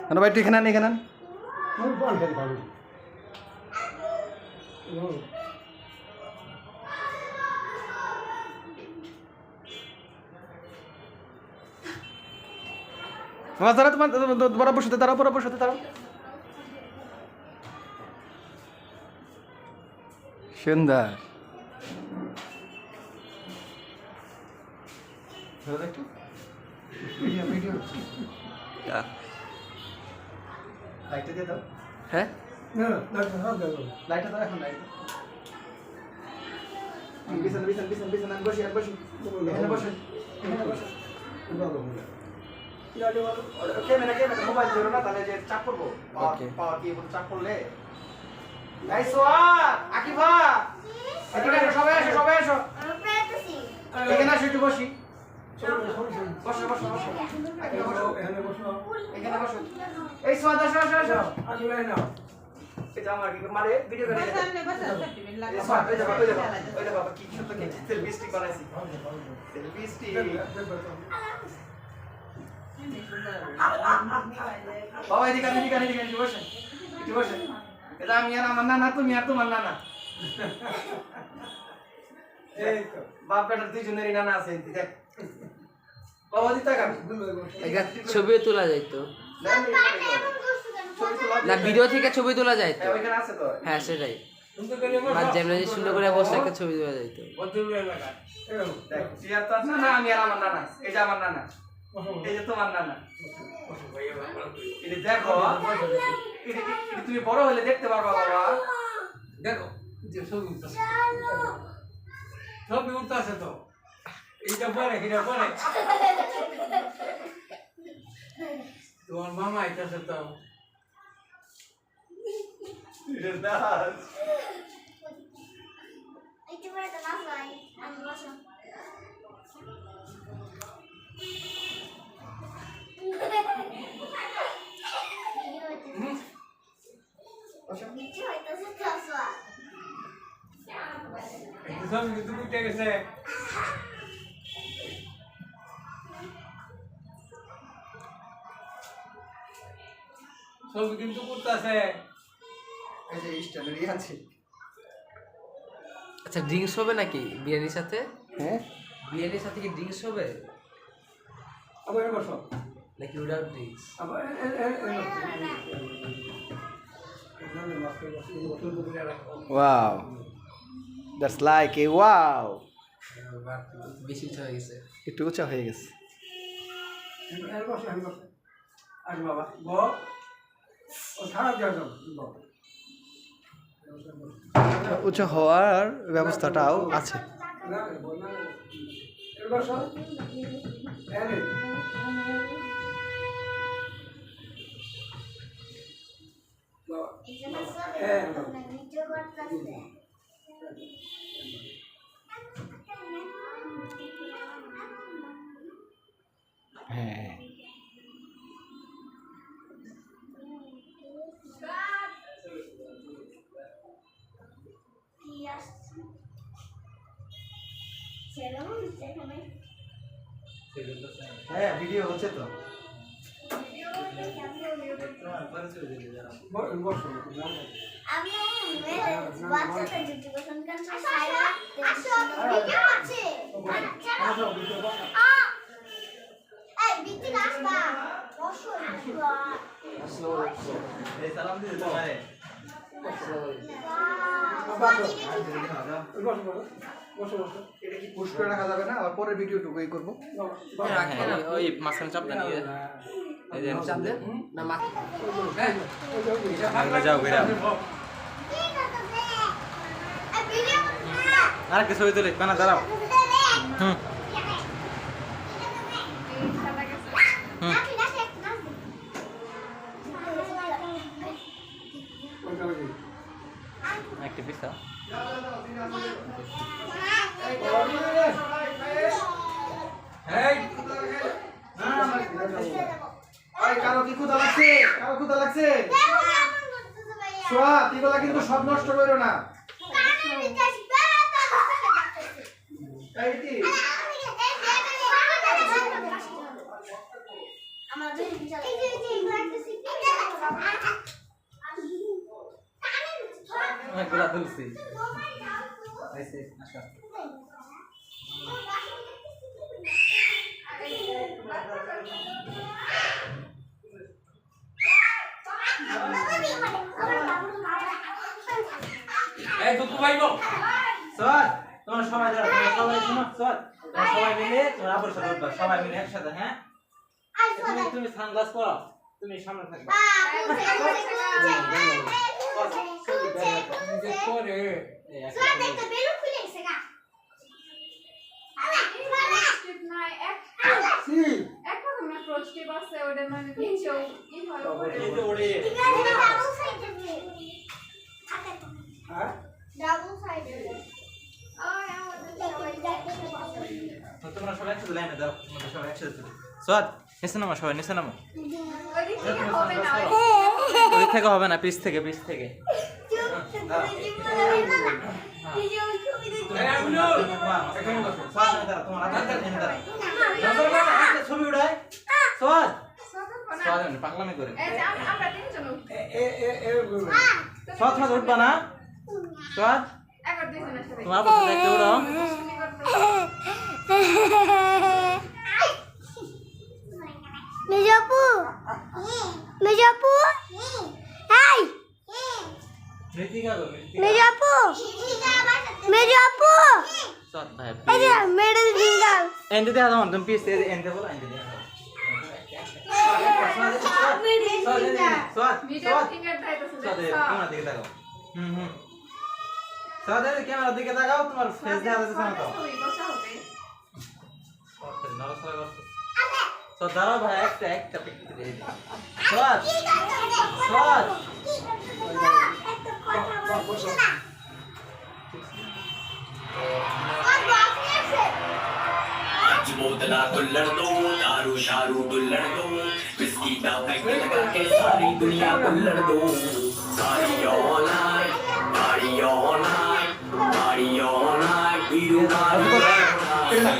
না ভাই এখানে আন এখানে আন দাঁড়া তোমার বরাবর সাথে দাঁড়াও বরাবর সাথে দাঁড়াও সুন্দর লাইটটা দিয়ে দাও হ্যাঁ লাইটটা দাও এখন লাইট বিছানা বিছানা বিছানা বিছানা বসি আর বসি এখানে বসে এখানে বসে ক্যামেরা ক্যামেরা মোবাইল ধরো না তাহলে যে চাপ করবো পাওয়ার কি চাপ করলে এই সোয়া আকিফা এদিকে এসো সবাই এসো সবাই এসো এখানে আসো একটু বসি বসো বসো বসো এখানে বসো এখানে বসো এই সোয়া আসো আসো আসো আকিফা এনো এটা আমার কি মানে ভিডিও করে ওই বাবা কি সুন্দর কি সেলফি স্টিক বানাইছি সেলফি স্টিক বাবা এদিকে এদিকে এদিকে এদিকে বসে একটু বসে এটা আমি আর আমার নানা তুমি আর তোমার নানা এই তো বাপ বেটার দুইজনেরই নানা আছে দেখ বাবা দিতা কাম একটা ছবি তোলা যায় তো না ভিডিও থেকে ছবি তোলা যায় তো ওইখানে আছে তো হ্যাঁ সেটাই আর যেমন সুন্দর করে বসে একটা ছবি তোলা যায় তো দেখ জিয়ার তো আছে না আমি আর আমার নানা এই যে আমার নানা এই যে তোমার নানা এটা দেখো এটা তুমি বড় হলে দেখতে পারবা বাবা দেখো যে ছবি উঠতেছে তো এইটা পরে এটা পরে তোমার মামা আইতাছে তো এটা দাস একটু পরে তো নাচ নাই আমি বসো ছবি কিন্তু উঠে গেছে ছবি কিন্তু উঠতেছে এই যে স্ট্রবেরি আছে আচ্ছা ড্রিঙ্কস হবে নাকি বিরিয়ানির সাথে হ্যাঁ বিরিয়ানির সাথে কি ড্রিঙ্কস হবে আবার বসো নাকি উইদাউট ড্রিঙ্কস আবার wow that's like a wow বেশি ইচ্ছা হয়ে গেছে একটু উঁচা হয়ে গেছে আরে বাবা ব ও ছাড়া যাও উঁচু হওয়ার ব্যবস্থাটাও আছে হ্যাঁ হ্যাঁ ভিডিও হচ্ছে তো আমি বাচ্চাটা জুটি বসন কান আসো ভিডিও আছে এই বিটি আসবা বসো এই সালাম দিতে তোমারে এটা কি পুশ করে রাখা যাবে না আর পরের ভিডিওটুকু এই করবো ওই মাঝখানে চাপ দেন এই দেন চাপ দেন না যাও বেরা আর কিছু হইতে লিখবে না দাঁড়াও হুম একটা পিসা কারো কি ক্ষুধা লাগছে কারো ক্ষুধা লাগছে সোয়া এগুলা কিন্তু সব নষ্ট করো না আমাদের এই যে এগুলো একটা সিক্রেট গুলা তুলছি আইছে আচ্ছা এই দুঃখ ভাইবো স্যার তোমরা সবাই যারা সবাই শুনো স্যার সবাই মিলে তোমরা আবার সাথে উঠবা সবাই মিলে একসাথে হ্যাঁ তুমি সানগ্লাস পরো তুমি সামনে থাকবে পরে একটা বেলুন খুলে গেছে গা একটা তোমরা প্রস্টিপ আছে ওটা মানে নিচেও কি হয় এই যে ওড়ে ডাবল সাইডেড হ্যাঁ ডাবল সাইডেড তো তোমরা সবাই একসাথে লাইনে দাও তোমরা সবাই একসাথে চলো স্যার নিচে নামো সবাই নিচে নামো ওদিক থেকে হবে না ওই থেকে হবে না পিছ থেকে ছবি উঠায় স্যার পাগলামি করে আমরা তিনজন স্যার উঠবা না স্যার একবার দুইজনের সাথে তোমার পাশে দেখতে উঠাও মেজাপু এই মৃতিকা গো মেজাপু স্যার ভাই এই যে মেডেল ফিঙ্গার এন্ড দে দাও তুমি পিছ থেকে এন্ড বলো এন্ড দে ভিডিও ফিঙ্গার দাইতেছে ক্যামেরা দিকে তাকাও সাদের ক্যামেরা দিকে তাকাও তোমার ফেস দেখা যাচ্ছে না তো বসা হবে নরসরা করছো তো দাঁড়াও ভাই একটা পিকচার দিয়ে দিই স্যার স্যার बोतला कुल्लड़ दो दारू शारू दुल्लड़ दो विस्की का पैक लगा के सारी दुनिया कुल्लड़ दो सारी all night party all night पीरू मारू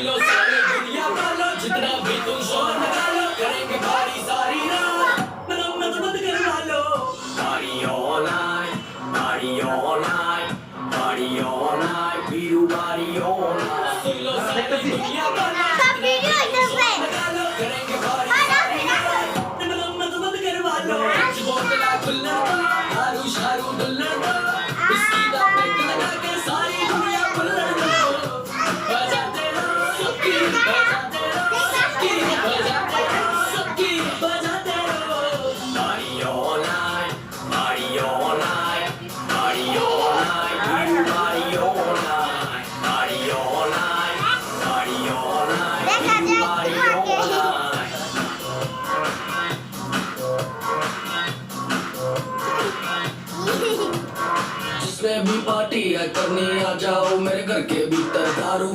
लो सारी दुनिया वालों जितना भी तुम शोर लगा लो करेंगे भारी सारी रात मत करवा लो पार्टी ऑल नाइट पीरू मारी ऑल नाइट लो सारी दुनिया वालों সব ভিডিও হইতাছে দেখা যায় जिसमें भी पार्टी है करने आ जाओ मेरे घर के भीतर दारू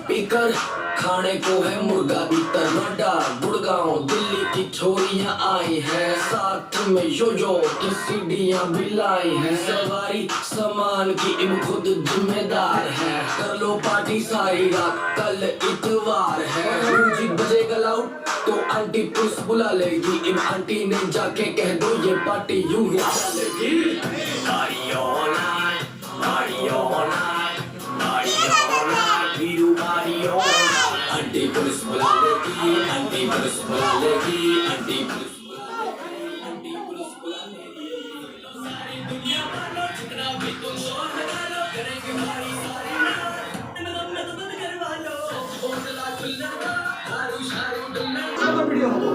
पीकर खाने को है मुर्गा भीतर नोएडा गुड़गांव दिल्ली की छोरियां आई हैं साथ में यो की सीढ़ियां भी लाई हैं सवारी सामान की इन खुद जिम्मेदार है कर लो पार्टी सारी रात कल इतवार है म्यूजिक बजेगा लाउड तो आंटी पुलिस बुला लेगी इन आंटी ने जाके कह दो ये पार्टी यूं ही चलेगी party all night Veeru party all night aunty police बुला लेगी आंटी पुलिस बुला लेगी आंटी पुलिस बुला लेगी आंटी पुलिस बुला लेगी सारी दुनिया वालों जितना भी तुम शोर लगा लो करेंगे भारी सारी रात मत करवा लो बोतला खुल्ला दारू शारू दुल्ला ভিডিও হবো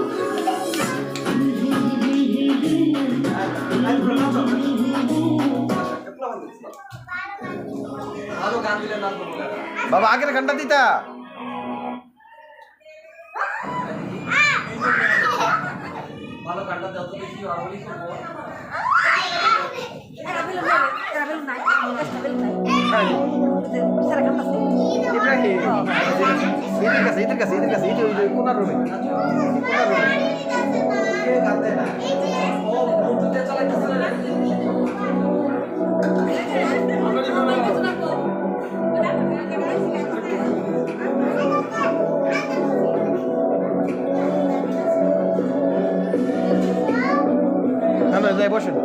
আরো গান দিলে নাম বলবো বাবা আগের গানটা দিতা ভালো গানটা যত বেশি আরোই করবো ইদের কাছে কোনার রুমে গান দেয় না ও ব্লুটুথে চালাইতেছে না যায় বসেন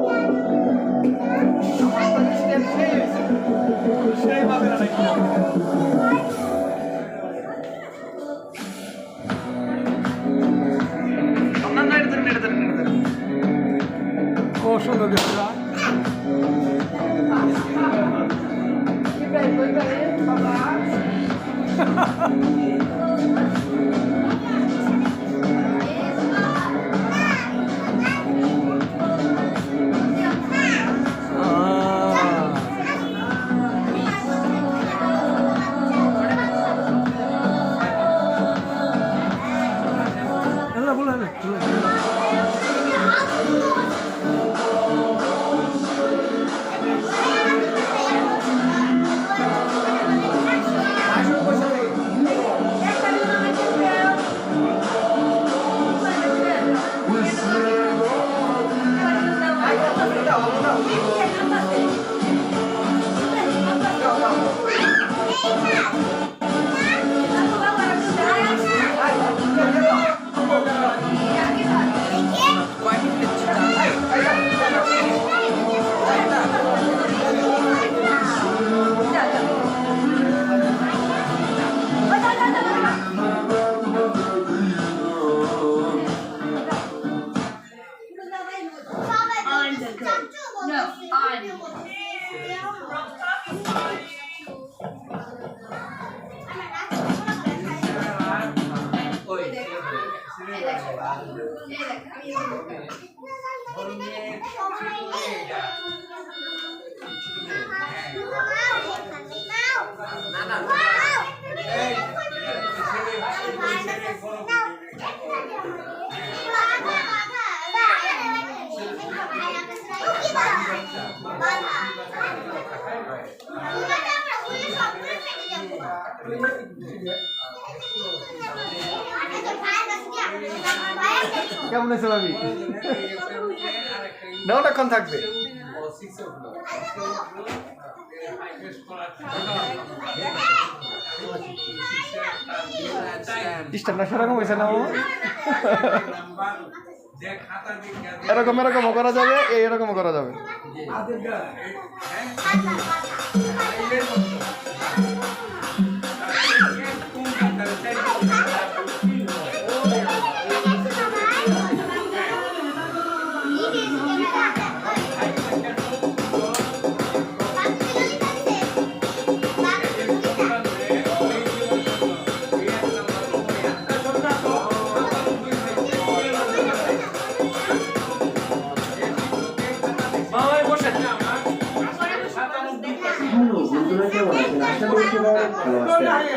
ও সুন্দর কেমন আছে ভাবি না অনেকক্ষণ থাকবে স্ট্যান্ডটা সেরকম হয়েছে না এরকম এরকমও করা যাবে এরকমও করা যাবে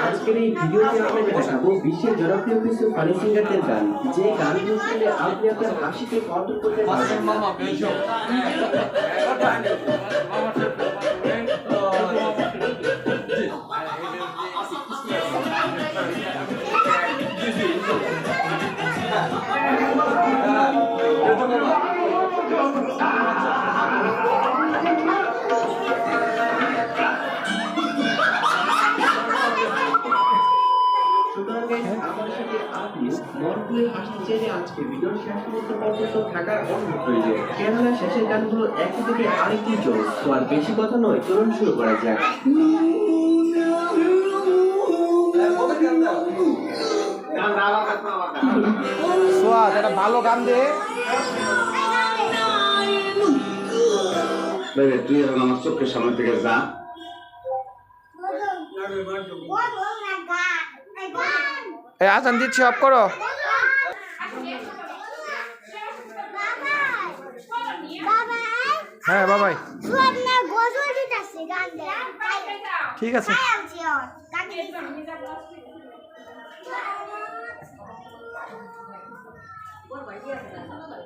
আজকের এই ভিডিওতে আমরা দেখাবো বিশ্বের জনপ্রিয় কিছু ফানি সিঙ্গারদের গান, যে গানগুলো শুনলে আপনি আপনার হাসিকে কন্ট্রোল করতে পারবেন না। আজকে ভিডিওর শেষ পর্যন্ত থাকার অনুরোধ রইল, কেননা শেষের গানগুলো একটি থেকে আরেকটি জোর। তো আর বেশি কথা নয়, চলুন শুরু করা যাক। সোয়াদ একটা ভালো গান দে তুই এখন আমার চোখের সামনে থেকে যা। আজান দিচ্ছি, অফ করো। হ্যাঁ বাবাই ঠিক আছে।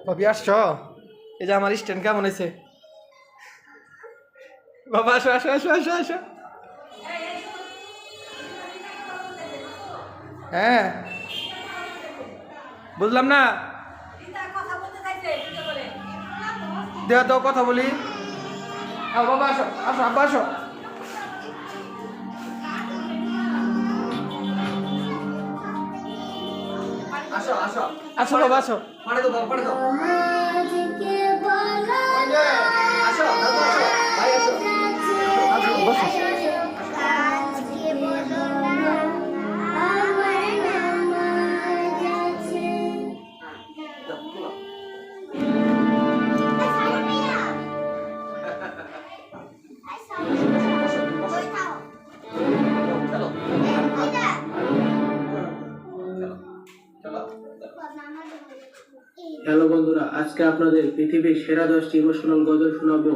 ভাবি আসছ? এই যে আমার স্ট্যান্ড কেমন হয়েছে? বাবা আসো আসো আসো আসো আসো। হ্যাঁ বুঝলাম না, দেওয়া দাও কথা বলি। বাবা আসো আসো, আব্বা আসো। আসো আসো আসো বাবা আসো। আজকে বলা হ্যালো বন্ধুরা, আজকে আপনাদের পৃথিবীর সেরা 10টি ইমোশনাল গজল শোনাবো।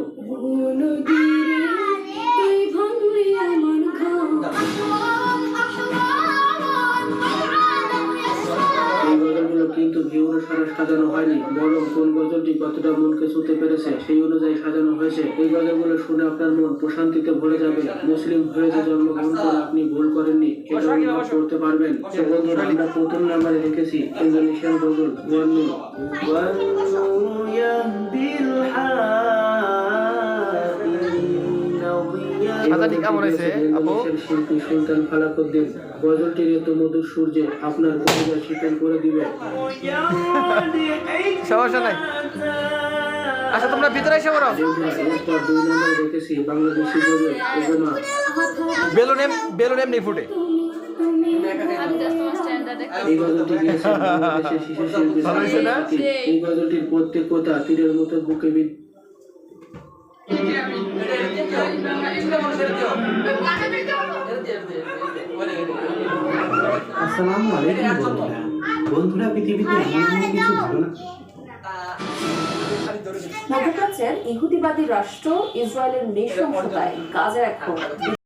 এই গজলগুলো কিন্তু ভিউ অনুসারে সাজানো হয়নি, বরং কোন গজলটি কতটা মনকে ছুঁতে পেরেছে সেই অনুযায়ী সাজানো হয়েছে। এই গজলগুলো শুনে আপনার মন প্রশান্তিতে ভরে যাবে। মুসলিম হয়ে যে জন্মগ্রহণ করে আপনি ভুল করেননি, এটা অনুভব করতে পারবেন। তো বন্ধুরা, আমরা প্রথম নাম্বারে রেখেছি ইন্দোনেশিয়ান গজল ওয়ানু। শিল্পী সুলতান ফালাকুদ্দিন। গজলটির এত মধুর সূর্যে আপনার কবিতা শীতল করে দিবে। সমস্যা নাই। আচ্ছা তোমরা ভিতরে এসে পড়ো। এরপর 2 নম্বরে রেখেছি বাংলাদেশি গজল উপমা। বেলুন এমনি ফুটে। এই গজলটি গিয়েছে বাংলাদেশের শিশু শিল্পী সাথী। এই গজলটির প্রত্যেক কথা তীরের মতো বুকে আসসালামু আলাইকুম বন্ধুরা। বন্ধুরা, পৃথিবীতে এমন কিছু ভালো না। মধ্যপ্রাচ্যের ইহুদিবাদী রাষ্ট্র ইসরায়েলের নৃশংসতায় গাজার এখন